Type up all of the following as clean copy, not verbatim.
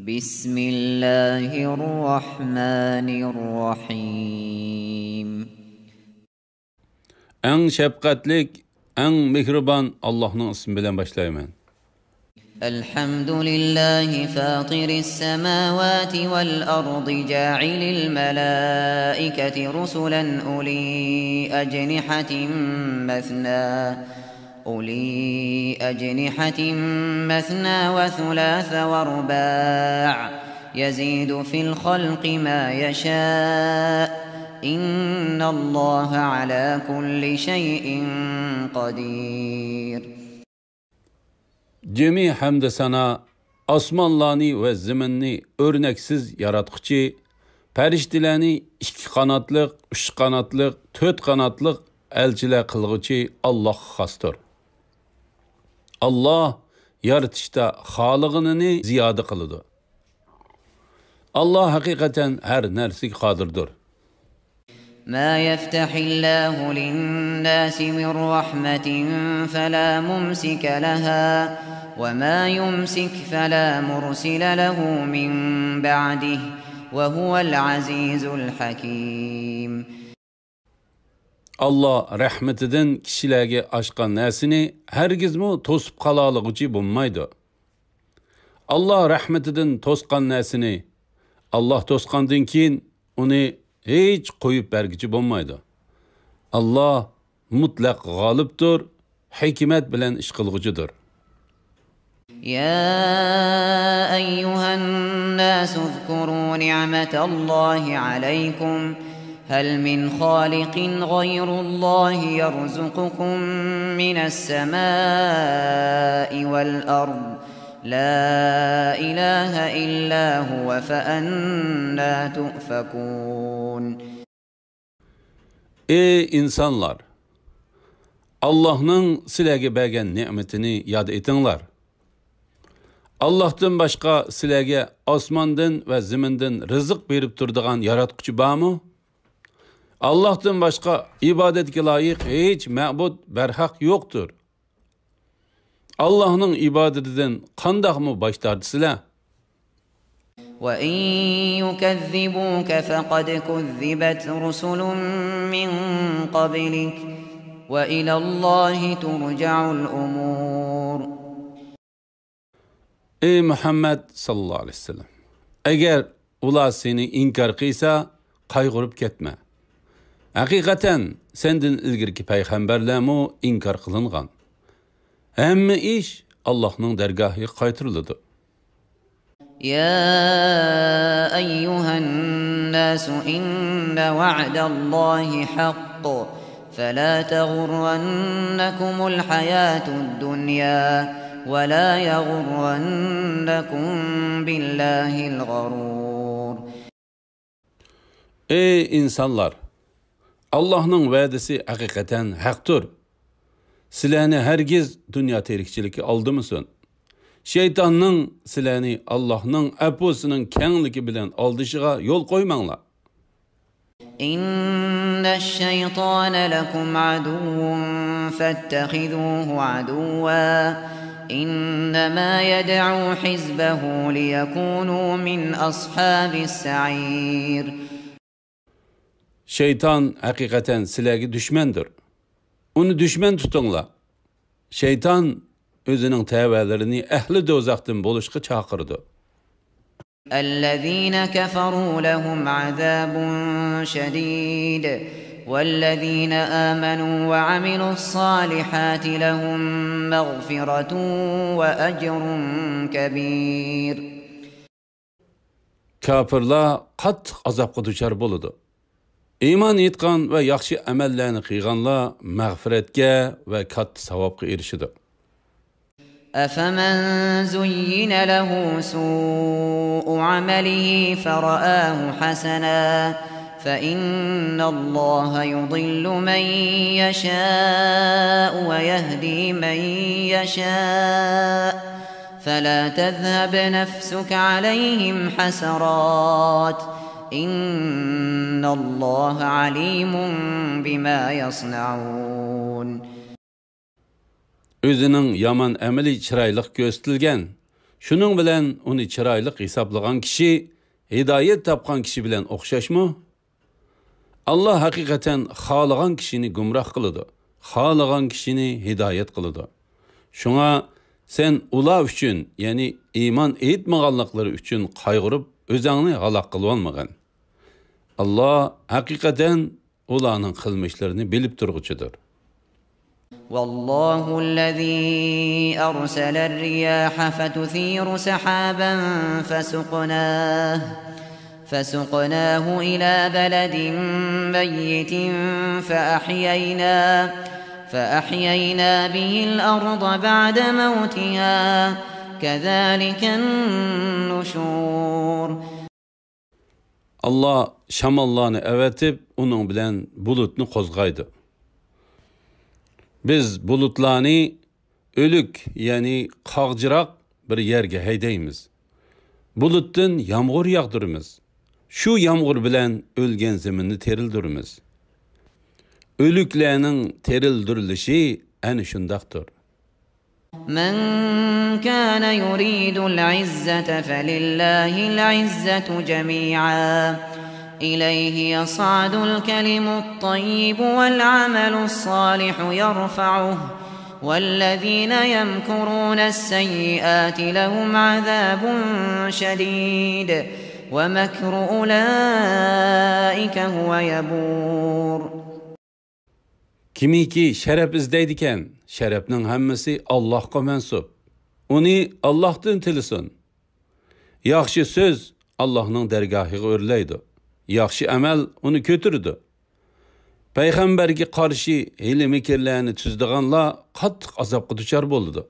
بسم الله الرحمن الرحيم En şefkatlik, en mihriban Allah'ın ismiyle başlayayım. الحمد لله فاطر السماوات والأرض جاعل الملائكة رسلا أولي أجنحة مثنى وثلاث ورباع يزيد في الخلق ما يشاء إن الله على كل شيء قدير. Cemi hamd sana, osmonlarni ve ziminni örneksiz yaratquchi, farishtalarni ikki qanotliq, uch qanotliq, to'rt qanotliq elchilar qilg'uchi Alloh xosdir. Allah yaratishda xolig'ini ziyoda qiladi. Allah haqiqatan har narsaga qodirdir. ما يفتح الله للناس من رحمة فلا ممسك لها وما يمسك فلا مرسل له من بعده وهو العزيز الحكيم. Allah rahmetidan kishilarga ochgan narsani hargizmi to'sib qololiguchi bo'lmaydi. Allah rahmetidan to'sgan narsani Allah to'sgandan keyin uni hech qo'yib bergichi bo'lmaydi. Allah mutlaq g'olibdir, hikmat bilan ish qilguchidir. يا أيها الناس اذكروا نعمة الله عليكم هل من خالق غير الله يرزقكم من السماء والأرض لا إله إلا هو فأنا تؤفكون. Ey insanlar! Allah'ın sizlarga bergan ne'matini yod etinglar. Allah'tan başqa sizlarga osmondan va zamindan rizq berib turadigan yaratquchi bormi? Allah'tan başqa ibodatga loyiq hech ma'bud barhaq yo'qdir. Allah'ın ibadetinden qandaqmı baş tortisizlar? وَإِن يُكَذِّبُوكَ فَقَدْ كُذِّبَتْ رُسُلٌ مِّن قَبْلِكَ وَإِلَى اللَّهِ تُرْجَعُ الْأُمُورُ. Ey Muhammed sallallahu aleyhi ve sellem, eğer ular seni inkar qilsa, qayg'urib ketma. Haqiqatan senden ilgirki payg'ambarlarmi inkar qilingan. Hamma ish Allohning dargohiga qaytariladi. يا أيها الناس إن وعد الله حق فلا تغرنكم الحياة الدنيا ولا يغرنكم بالله الغرور. Ey insanlar! Allah'ın va'dasi haqiqatan haqdir. Sizlarni hargiz dünya terikçiliki aldımısın? Şeytanın sizlarni Allah'ın apusining kengligi bilan aldishiga yo'l qo'ymanglar. İnneş-şeytane lekum aduwwun fettehizuhu aduwwa innema yed'u hizbehu liyekunu min ashabis sa'ir. Şeytan haqiqatan sizlarga dushmandir. Uni dushman tutinglar. Şeytan özünün təvələrini əhli dozaqdan bo'lishga chaqirdi. الذين كفروا لهم عذاب شديد والذين آمنوا وعملوا الصالحات لهم مغفرة وأجر كبير. Kafirlar qattiq azobga duchor bo'ladi. İman etgan va yaxshi amallarni qilganlar mag'firatga va katta savobga erishadi. أفمن زين له سوء عمله فرآه حسنا فإن الله يضل من يشاء ويهدي من يشاء فلا تذهب نفسك عليهم حسرات إن الله عليم بما يصنعون. Özünün yaman əməli çiraylıq göstərilgən, Şunun bilen onu chiroyli hisoblagan kishi hidoyat topgan kishi bilan o'xshashmi? Allah haqiqatan xohlagan kishini gumroh qiladi, xohlagan kishini hidoyat qiladi. Shunga sen ular uchun, ya'ni iymon etmaganliklari uchun qayg'urib o'zingni halok qilib olmagan. Allah haqiqatan ularning qilmishlarini bilib turguchidir. والله الذي أرسل الرياح فتثير سحابا فسقناه إلى بلد ميت فأحيينا به الأرض بعد موتها كذلك النشور. Allah şamallarını evetip onun bilen bulutunu kozgaydı. Biz bulutlarını ölük, yani qağcıraq bir yerge heydeymiz. Bulutdan yağmur yağdırımız. Şu yağmur bilen ölgen zeminni terildirimiz. Ölüklerinin terildirilişi en şundaqdır. من كان يريد العزة فلله العزة جميعا إليه يصعد الكلم الطيب والعمل الصالح يرفعه والذين يمكرون السيئات لهم عذاب شديد ومكر أولئك هو يبور. Kimiki şeref izleydiken, şerefnin hemmesi Allah'a mensup. Onu Allah'tan tilisin. Yaxşı söz Allah'ın dergahıga örleydi. Yaxşı amel onu kötürdü. Peygamberge karşı hile mikirlerini tüzdüğanla qattiq azapqa duchar boldu.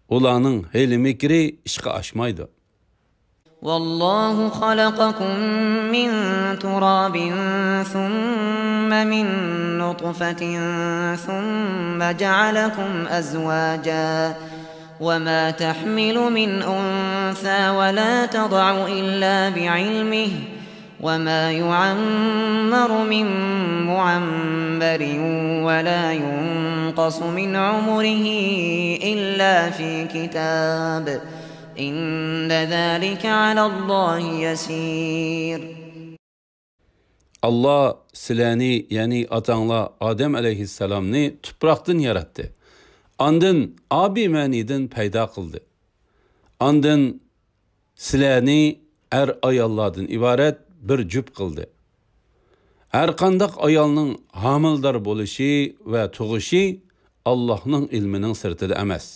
Ularning hile mikri işqa aşmaydı. والله خلقكم من تراب ثم من نطفة ثم جعلكم أزواجا وما تحمل من أنثى ولا تضع إلا بعلمه وما يعمر من معمر ولا ينقص من عمره إلا في كتاب إن ذلك على الله يسير. Allah silani, yani atanla Adem aleyhisselamni tuproqdan yarattı. Andın abi manidin payda qildi. Andın silani ayollardan ibaret bir jup qildi. Her qandaq ayolning homildor bo'lishi va tug'ishi Allohning ilmining sirtida emas.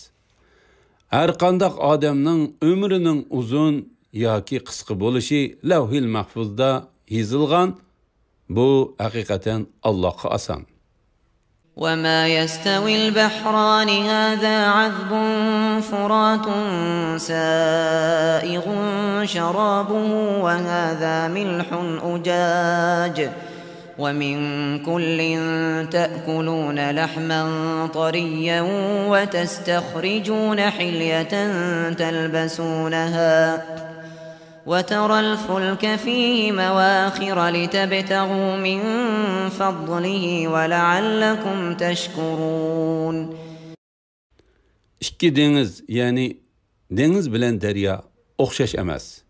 Her qandaq odamning umrining uzun yoki qisqa bo'lishi lavhil mahfuzda yozilgan. Bu haqiqatan Allohga oson. وما يستوي البحران هذا عذب فرات سائغ شرابه وهذا ملح أجاج ومن كل تأكلون لحما طريا وتستخرجون حلية تلبسونها وترى الفلك فيه مواخر لتبتغوا من فضله ولعلكم تشكرون. İki deniz, yani deniz bilen derya o'xshash emas.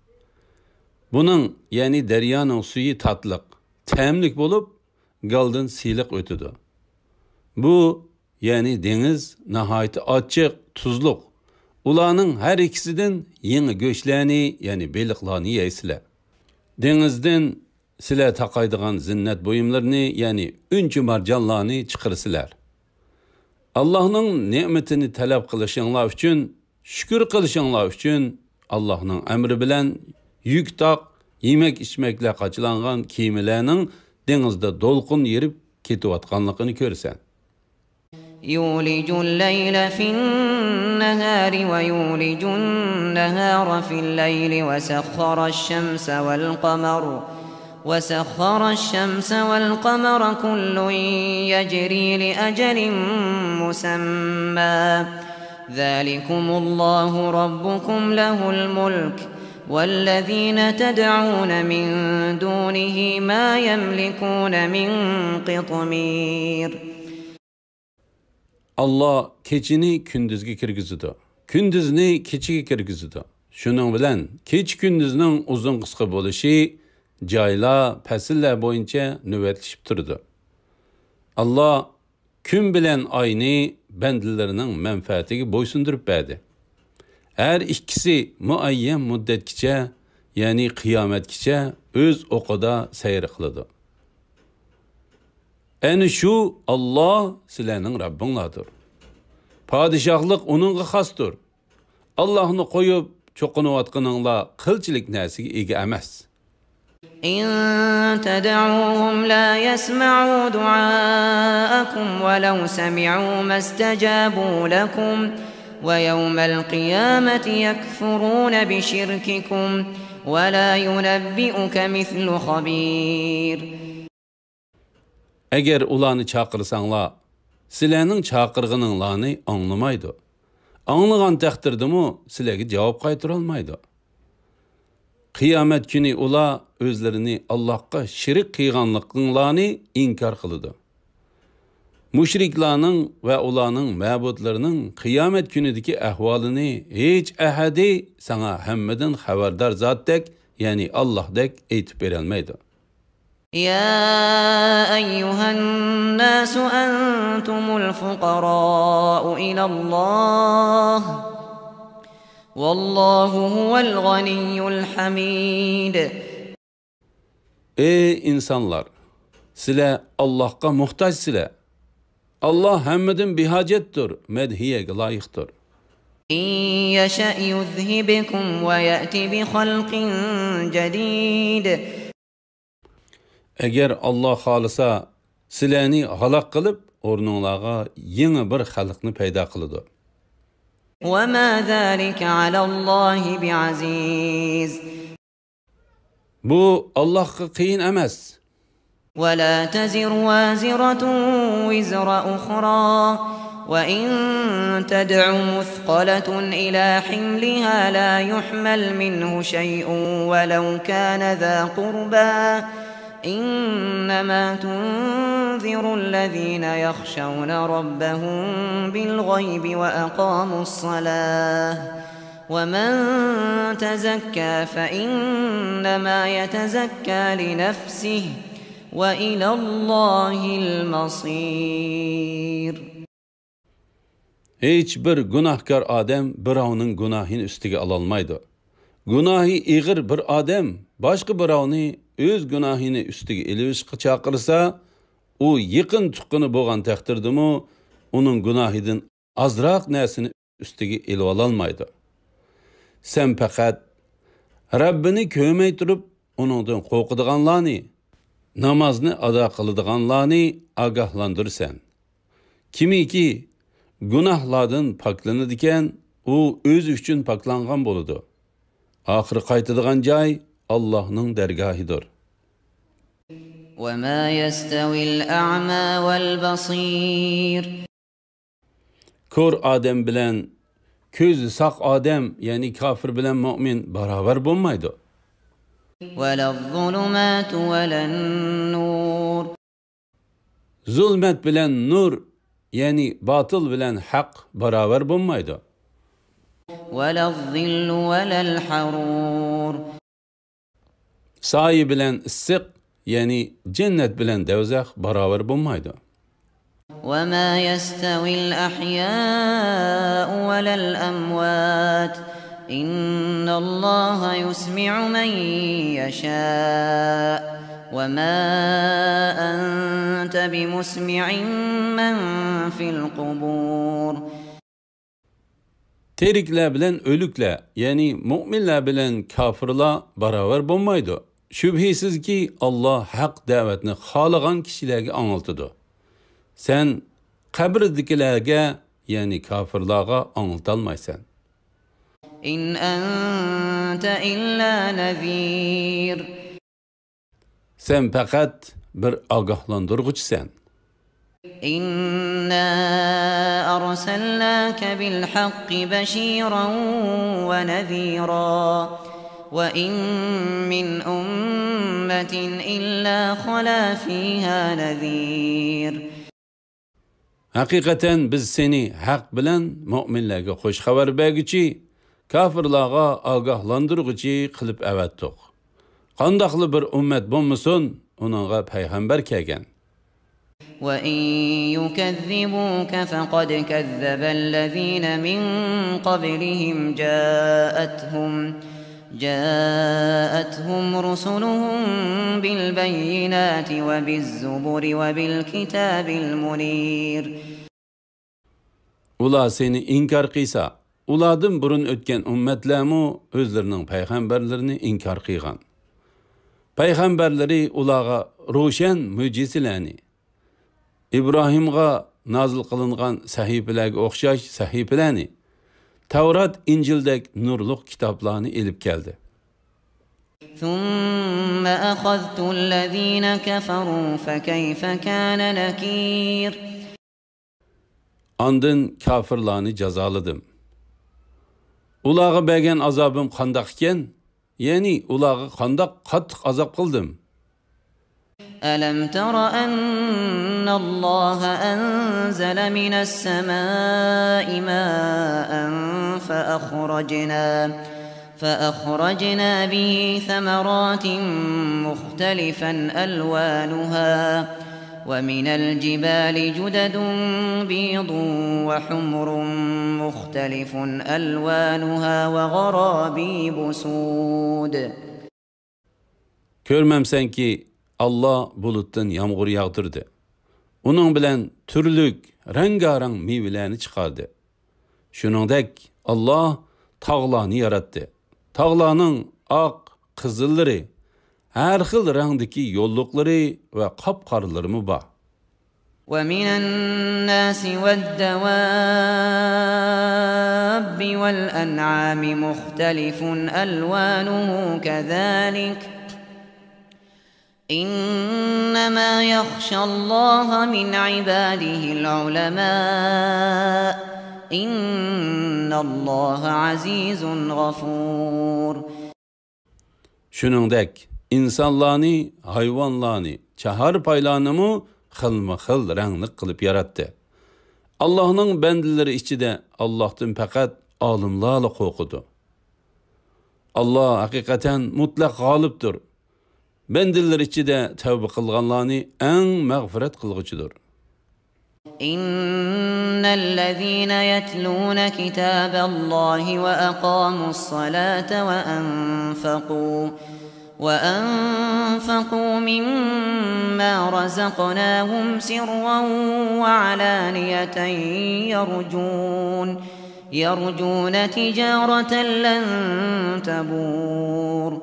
Bunun, yani deryanın suyu tatlıq, təmlik bo'lib, galdan siyliq o'tidi. Bu, yani deniz nahayeti açıq, tuzluq. Ularning her ikisidan yeni göçlerini, yani beliqlarni yeysizlar. Denizden sizlar taqaydigan zinnet buyumlarini, yani unchi marjonlarni chiqirsizlar. Allah'ның ne'matini talab qilishinglar uchun, shukr qilishinglar uchun Allah'ның emri bilan yük taq, yemek içmekle qachilangan kiyimlarning denizde dolqun yerib ketayotganligini ko'rsan. يولج الليل في النهار ويولج النهار في الليل وسخر الشمس والقمر كل يجري لأجل مسمى ذلكم الله ربكم له الملك والذين تدعون من دونه ما يملكون من قطمير. Allah keçini kündüzge kirgizidi. kunduzni kechiga kirgizdi. Shuning bilan kech kunduzning uzun qisqa bo'lishi joylar, fasllar bo'yicha navbatlashib turdi. Allah kun bilan oyni bandalarining manfaatiga bo'ysundirib berdi. Her ikkisi muayyan muddatgacha, ya'ni qiyomatgacha o'z o'qida sayr qiladi. Ana shu Allah sizlarning Rabbinglardir. Padişahlık onunğa xasdır. Allah'ını qoyub çoqunayotganinglar qilchilik narsaga ega emas. إن تدعوهم لا يسمعوا دعاءكم ولو سمعوا ما استجابوا لكم ويوم القيامة يكفرون بشرككم ولا ينبئك مثل خبير. Eğer ulanı çağırsanlar, sizlerning chaqirganinglarni anglamaydi. Anglagan taqdirdimi sizlarga javob qaytara olmaydi. Qiyomat kuni ular o'zlarini Allohga shirik qilganliklarini inkor qiladi. Mushriklarning va ularning ma'budlarining qiyomat kunidagi ahvolini hech ahadi sana hammadan xabardor zotdek, ya'ni Allohdek aytib bera olmaydi. يا أيها الناس أنتم الفقراء إلى الله والله هو الغني الحميد. Ey insanlar, sizlar Allohga muhtojsizlar. Allah hammadan behojatdir, madhiyaga loyiqdir. إن يشأ يذهبكم ويأتي بخلق جديد. Eğer Allah xolisa, sizlarni halok qilib, o'rninglarga yangi bir xalqni paydo qiladi. وما ذلك على الله بعزيز. Bu Allohga qiyin emas. ولا تزر وازرة وزر أخرى وإن تدع مثقلة إلى حملها لا يحمل منه شيء ولو كان ذا قربى إنما تنذر الذين يخشون ربهم بالغيب وأقاموا الصلاة ومن تزكى فإنما يتزكى لنفسه وإلى الله المصير. Hiçbir günahkar adam birovning günahini üstüge alalmaydı. Günahı iğir bir adam başka birovni öz günahini üstüge elivishga chaqirsa, u yaqin tuqqani bo'lgan taqdirdimi, uning gunohidan azroq narsani üstüge elib ololmaydi. Sen faqat Rabbini ko'may turib, uningdan qo'rqadiganlarni, namozni ado qiladiganlarni ogohlantirsan. Kimiki gunohlardan poklanadigan, u o'zi uchun poklangan bo'ladi. Oxiri qaytadigan joy Allah'ның dergahidir. وما يستوي الأعمى والبصير. Kör adam bilen közü saq adam, yani kafir bilen mümin beraber bulmaydı. ولا الظلمات ولا النور. Zulmet bilen nur, yani batıl bilen hak beraber bulmaydı. ولا الظل ولا الحرور. Sayi bilen ıssiq, yani cennet bilen devzaq beraber bulmaydı. وما يستوي الأحياء ولا الأموات إن الله يسمع من يشاء وما أنت بمسمع من في القبور. Terikler bilen ölükler, yani müminler bilen kafirler beraber bulmaydı. Şübhisiz ki Allah hak davetini xalagan kişilerge anıltıdı. Sen kabirdikilerge, yani kafirlarga anıltalmaysan. إن أنت إلا نذير. Sen fakat bir agahlandırgıçsan. إنا أرسلناك بالحق بشيرا ونذيرا وإن من أمة إلا خلا فيها نذير. Haqiqatan biz seni haq bilan mu'minlarga xush xabar berguchi, kafirlarga ogohlantirguchi qilib avatdiq. Qandaqlı bir ummat bo'lmasin, uningga payg'ambar kelgan. وَإِن يُكَذِّبُوكَ فَقَدْ كَذَّبَ الَّذِينَ مِن قَبْلِهِمْ جاءتهم رسلهم بالبينات وبالزبر وبالكتاب المنير. Ular seni inkar qilsa, ulardan burun o'tgan ummatlarmu o'zlarining payg'ambarlarini inkar qilgan. Payg'ambarlari ularga ro'shan mo'jizalarni, İbrahimga nazil qilingan sahifalarga o'xshash sahifalarni, Tavrat, İncil'dek nurluq kitaplarını elib geldi. ثُمَّ أَخَذْتُ الَّذِينَ كَفَرُوا فَكَيْفَ كَانَ نَكِيرٌ. Andın kafirlarını cezaladım. Ulağa bergen azabım qandaq iken, yani ulağa qandaq qattiq azab qildim. أَلَمْ تَرَ أَنَّ اللَّهَ أَنزَلَ مِنَ السَّمَاءِ مَاءً فَأَخْرَجْنَا بِهِ ثَمَرَاتٍ مُخْتَلِفًا أَلْوَانُهَا وَمِنَ الْجِبَالِ جُدَدٌ بِيضٌ وَحُمْرٌ مُخْتَلِفٌ أَلْوَانُهَا وَغَرَابِيبُ سُودٌ. Görmemsen ki Allah buluttan yağmur yağdırdı. Onun bilen türlük, rengarenk meyvelerini çıkardı. Şuningdek Allah tağlarını yarattı. Tağlarının ak, kızılları, her xil rengdeki yollukları ve kapkarıları mı var? وَمِنَ النَّاسِ وَالدَّوَابِّ وَالْأَنْعَامِ مُخْتَلِفٌ أَلْوَانُهُ كَذَلِكَ إِنَّمَا يَخْشَى اللَّهَ مِنْ عِبَادِهِ الْعُلَمَاءُ إِنَّ اللَّهَ عَزِيزٌ غَفُورٌ. Şuningdek insonlarni, hayvonlarni, chahar paylarni xilma-xil rangli qilib yaratdi. Allohning bandalari ichida Allohdan faqat olimlarla qo'rqidi. Allah haqiqatan mutlaq g'olibdir. Bandalar ichida tavba qilganlarni eng mag'firat qilguchidir. إن الذين يتلون كتاب الله وأقاموا الصلاة وأنفقوا مما رزقناهم سرا وعلانية يرجون تجارة لن تبور.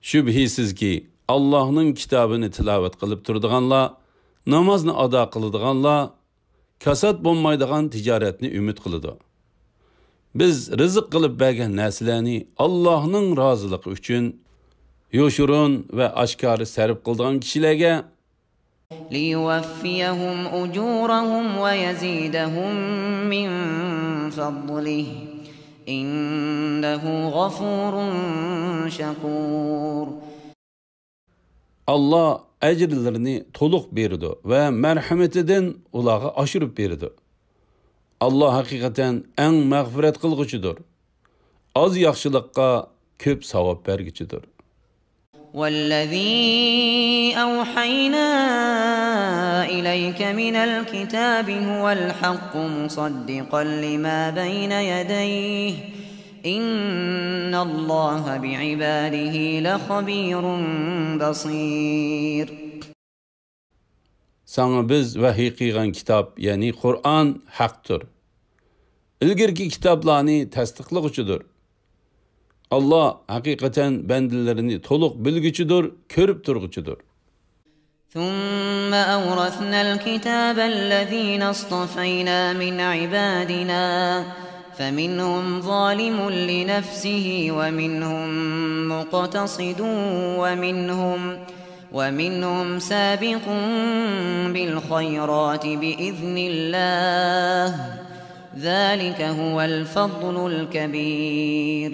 Şübhisiz ki Allah'ın kitabını tilavet qilib turdiganlar, namozni ado qiladiganlar kasad bo'lmaydigan tijoratni umid qiladi. Biz rizq qilib bergan narsalarni Allohning roziligi uchun yoshurun va oshkora sarf qiladigan kishilarga ليوفيهم أجورهم ويزيدهم من فضله إنه غفور شكور. Allah əcrlərini toluq berdi və mərhəmətindən ulağa aşırıb berdi. Allah həqiqətən ən məğfirət qılğıcıdır. Az yaxşılıqqa köp savab bərgücüdür. وَالَّذِي أَوْحَيْنَا إِلَيْكَ مِنَ الْكِتَابِ هُوَ الْحَقُّ مُصَدِّقًا لِمَا بَيْنَ يَدَيْهِ إِنَّ اللَّهَ بِعِبَادِهِ لَخَبِيرٌ بَصِيرٌ. Sana biz vahiy qilgan kitap, yani Qur'on haqdir. İlgirki kitaplarni tasdiqlag'uchidir. Allah haqiqatan bandalarını toluq bilguchidir, ko'rib turg'uchidir. ثُمَّ أَوْرَثْنَا الْكِتَابَ الَّذِينَ اصْطَفَيْنَا مِنْ عِبَادِنَا فَمِنْهُمْ ظَالِمٌ لِنَفْسِهِ وَمِنْهُمْ مُقْتَصِدٌ وَمِنْهُمْ سَابِقٌ بِالْخَيْرَاتِ بِإِذْنِ اللَّهِ ذَلِكَ هُوَ الْفَضْلُ الْكَبِيرُ.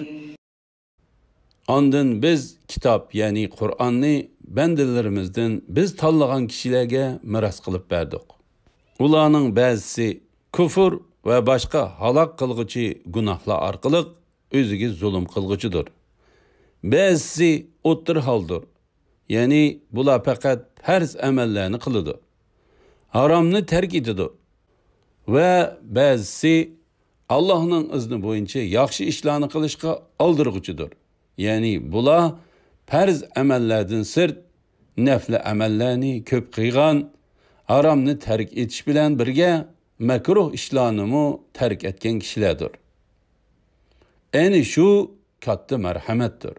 Ondan biz kitap, yani Qur'onni bandalarimizdan biz tanlagan kishilarga miras qilib berdik. Ularning ba'zisi kufr va boshqa halok qilg'uchi gunohlar orqali o'ziga zulm qilg'uchidir. Ba'zisi o'ttir holdir. Ya'ni bular faqat farz amallarni qiladi. Haromni tark etadi. Va ba'zisi Allohning izni bo'yicha yaxshi ishlarni qilishga oldirg'uchidir. Ya'ni bular farz amallardan sirt nafl amallarni ko'p qilgan, haromni tark etish bilan birga makruh ishlarni tark etgan kishilardir. Ayni shu katta marhamatdir.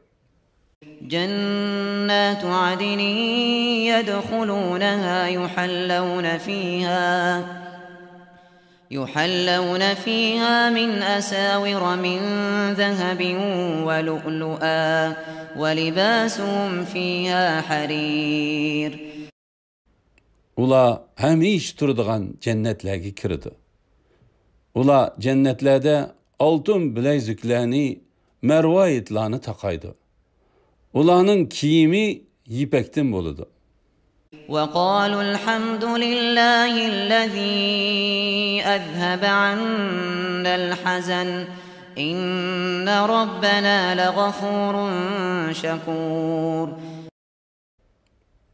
جنات عدن يدخلونها يحلون فيها من أساور من ذهب ولؤلؤا ولباسهم فيها حرير. Ular hamish turadigan jannatlarga kirdi. Ular jannatlarda oltin bileziklarni, marvoyitlarni taqaydi. Ularning kiyimi yipakdan bo'ladi. وقالوا الحمد لله الذي أذهب عنا الحزن إن ربنا لغفور شكور.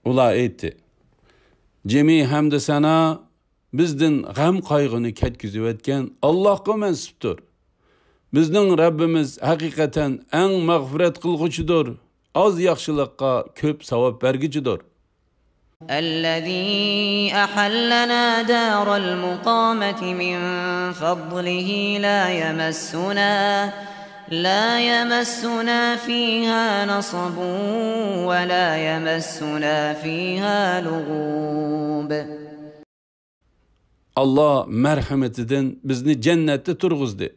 Ular aytdi: Cemi hamd sana bizden g'am qayg'uni ketkizib etgan Allohga mansubdir. Bizning Rabbimiz haqiqatan eng mag'firat qilg'uchidir. Az yaxshilikqa ko'p savob berguchidir. الذي أحلنا دار المقامة من فضله لا يمسنا فيها نصب ولا يمسنا فيها لغوب. Allah merhametinden bizni cennette turguzdu.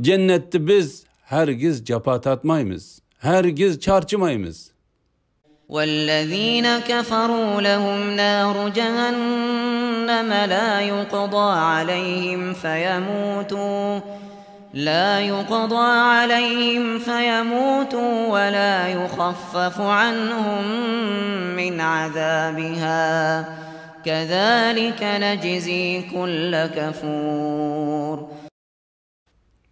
Cennette biz hergiz japa tatmaymiz, hergiz çarçımaymiz. والذين كفروا لهم نار جهنم لا يقضى عليهم فيموتوا ولا يخفف عنهم من عذابها كذلك نجزي كل كفور.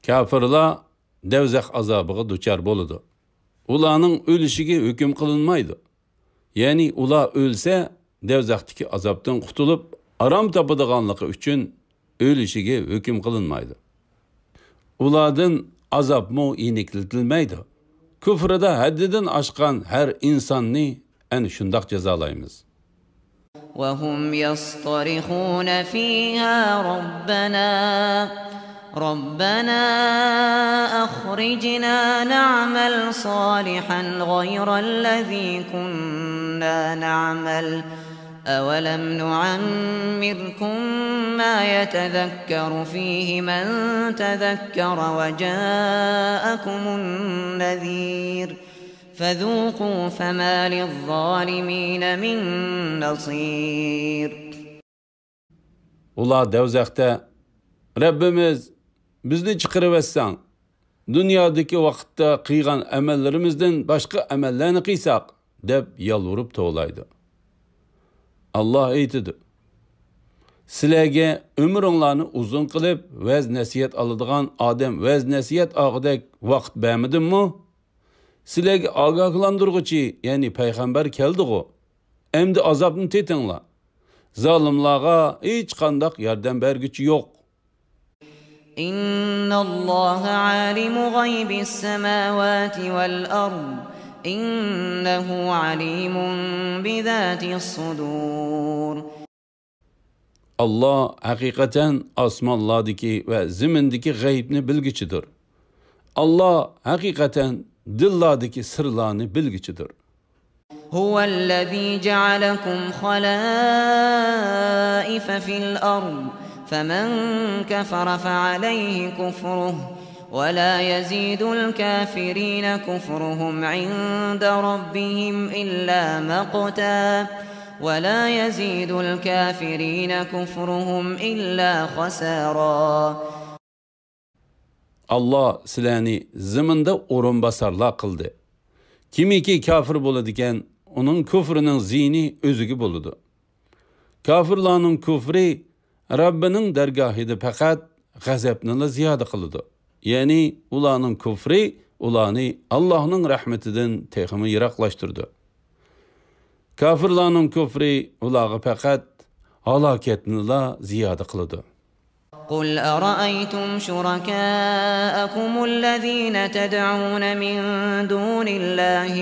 Kafirlar devzaq azabıga duçar boludu. Ularning o'lishiga hukm qilinmaydi. Ya'ni ular o'lsa, devzaqdagi azobdan qutulib, arom topadiganligi uchun o'lishiga hukm qilinmaydi. Ulardan azobmo iniklatilmaydi. Kufrida haddidan oshgan har insonni ana shundoq jazolaymiz. وهم يصطرخون فيها ربنا أخرجنا نعمل صالحا غير الذي كنا نعمل أولم نعمركم ما يتذكر فيه من تذكر وجاءكم النذير فذوقوا فما للظالمين من نصير. Ular devzaqda Rabbimiz bizni chiqarib etsan, dunyodagi vaqtda qilgan amallarimizdan boshqa amallarni qilsak deb yalvorib to'g'laydi. Allah aytdi: Sizlarga umringlarni uzun qilib vaz nasihat oladigan odam vaz nasihat og'idek vaqt bermidimmi? Sizlarga ogohlantiruvchi, ya'ni payg'ambar keldi-ku. Endi azobni tetinglar. Zolimlarga hech qanday yordam berguchi yo'q. إن الله عالم غيب السماوات والأرض إنه عليم بذات الصدور. Allah hakikaten asmanlardaki ve zimindeki gaybni bilgiçidir. Allah hakikaten dillardaki sırlarını bilgiçidir. هو الذي جعلكم خلائف في الأرض فمن كفر فعليه كفره ولا يزيد الكافرين كفرهم عند ربهم إلا مقتا ولا يزيد الكافرين كفرهم إلا خسارا. Allah sizlarni zaminda o'rinbosarlar qildi. Kimiki kafir bo'ladigan, uning kufrining ziyni o'ziga bo'ladi. Kafirlarning kufri Rabbining dargohida faqat g'azabni ziyoda qiladi. Ya'ni ularning kufri ularni Allohning rahmatidan texmi yiroqlashtirdi. Kafirlarning kufri ularga faqat halokatni ziyoda qiladi. قل أرأيتم شركاءكم الذين تدعون من دون الله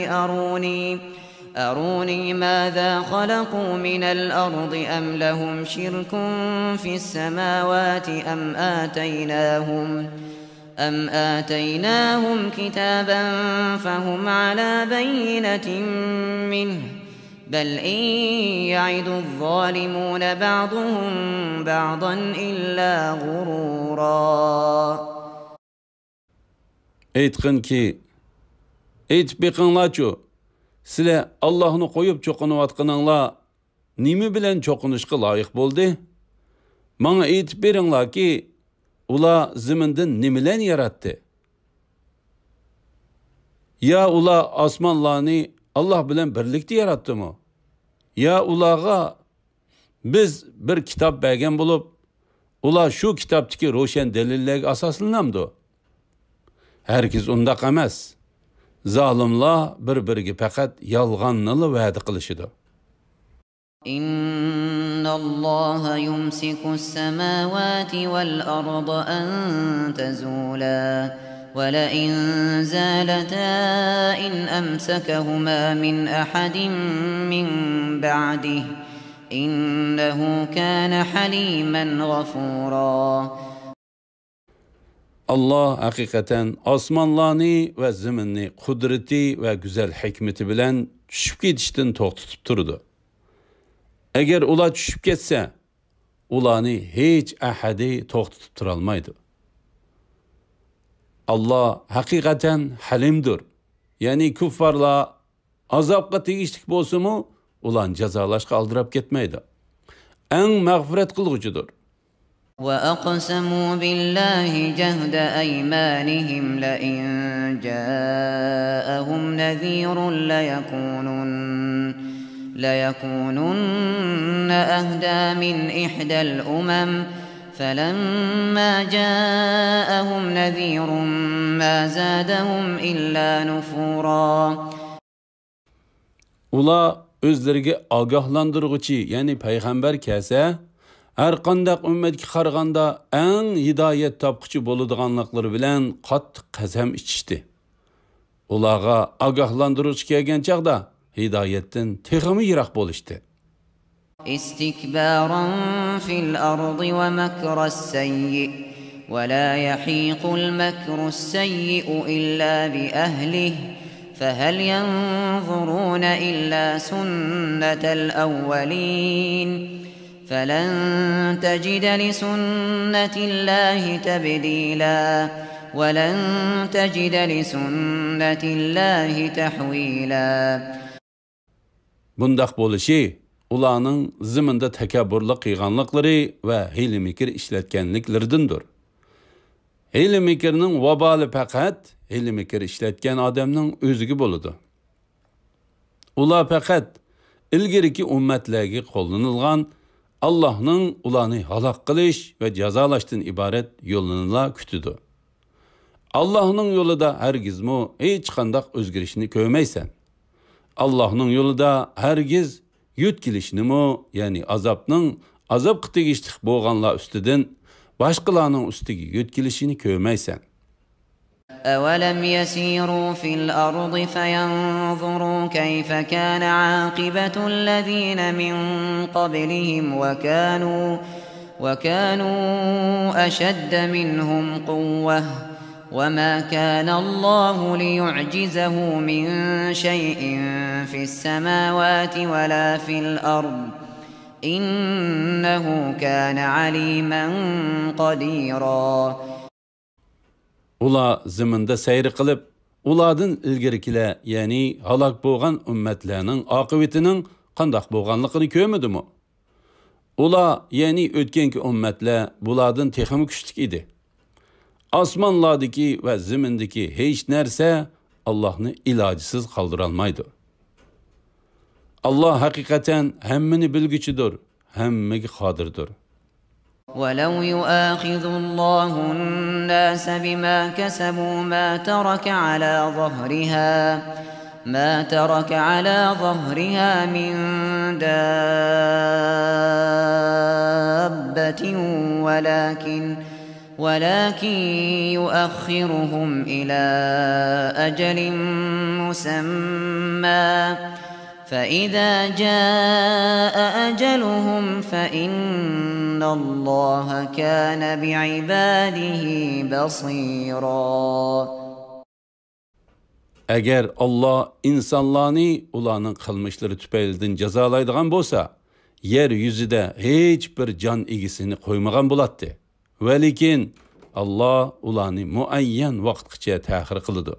أروني ماذا خلقوا من الأرض أم لهم شرك في السماوات أم آتيناهم كتابا فهم على بينة منه بل إن يعد الظالمون بعضهم بعضا إلا غرورا. Aytqin ki, aytib beqinglarchu, sizlar Allohni qo'yib cho'qinayotganinglar nima bilan cho'qinishga loyiq bo'ldi? Menga aytib beringlarki, ular zamindan nimalarni yaratdi? Ya ular osmonlarni Allah bilan birlikda yaratdimi? Ya ularga biz bir kitob bergan bo'lib, ular shu kitobdagi ro'shan dalillarga asoslanamdi? Herkes undaq emas. Zalimlar bir-biriga faqat yolg'onni va'da qilishidi. İnnallaha yumsikus semawati vel arda an tazula. ولئن زالتا إن أمسكهما من أحد من بعده إنه كان حليما غفورا. Allah hakikaten osmonlarni va zaminni kudreti ve güzel hikmeti bilen tushib ketishdan to'xtatib turdi. Agar ular tushib ketsa, ularni hech ahadi to'xtatib tura olmaydi. Allah hakikaten halimdir. Yani kuffarlar azapqa tegishlik bo'lsa-mu, ularni jazolashga aldirab ketmaydi. Eng mag'firat qilg'uchidir. وأقسموا بالله جهد أيمانهم لئن جاءهم نذير ليكونن أهدى من إحدى الأمم فلما جاءهم نذير ما زادهم إلا نفورا. Ular özleriga agahlandırğıcı, yani peygamber kelse, her qandaq ümmetki qaraganda eng hidayet tapqıcı boladiganlıqları bilen qattiq qasam ichishdi. Ularga agahlandırıcı kelgan chaqda hidayetdan texmi yiroq bo'lishdi. استكبارا في الأرض ومكر السيء ولا يحيق المكر السيء إلا بأهله فهل ينظرون إلا سنة الأولين فلن تجد لسنة الله تبديلا ولن تجد لسنة الله تحويلا. Bundaq bo'lishi ularning ziminda takabburlik qilganliklari va hiyla-mikr ishlatganliklaridandir. Hiyla-mikrning vaboli faqat hiyla-mikr ishlatgan odamning o'ziga bo'ladi. Ular faqat ilgiriki ummatlarga qo'llanilgan Allohning ularni halok qilish va jazolashdan iborat yo'lini kutidi. Allohning yo'lida hargizmi hech qanday o'zgarishni ko'rmaysan. Allohning yo'lida hargiz yutkilishni, yani azab tegishlik bo'lganlar ustidan boshqalarning ustiga yutkilishini ko'rmaysan. أولم يسيروا في الأرض فينظروا كيف كان عاقبة الذين من قبلهم وكانوا أشد منهم قوة وما كان الله ليعجزه من شيء في السماوات ولا في الأرض إنه كان عليما قديرا. Ular ziminde seyri qilib, ulardan ilgirikiler, yani halak bo'lgan ummatlarning oqibatining qandaq bo'lganligini ko'rmadimi? Ular, yani o'tganki ummatlar bulardan texmi kuchlik edi. Osmonlardagi va zimindagi hech narsa Allohni ilojisiz qoldira olmaydi. Allah hakikaten hammani bilguchidir, hammaga qodirdir. ولو يؤاخذ الله الناس بما كسبوا ما ترك على ظهرها من دابة ولكن يؤخرهم إلى أجل مسمى فإذا جاء أجلهم فإن الله كان بعباده بصيرا. Agar Allah insonlarni ularning qilmishlari tufaylidan jazolaydigan bo'lsa, yer yuzida hech bir jon egisini qo'ymagan bo'ladi. Va lekin Allah ularni muayyan vaqtgacha ta'xir qiladi.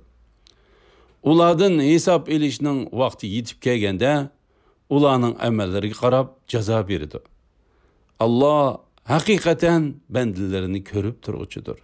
Ulardan hisob elishning vaqti yetib kelganda, ularning amallariga qarab jazo beradi. Allah haqiqatan bandalarini ko'rib turuvchidir.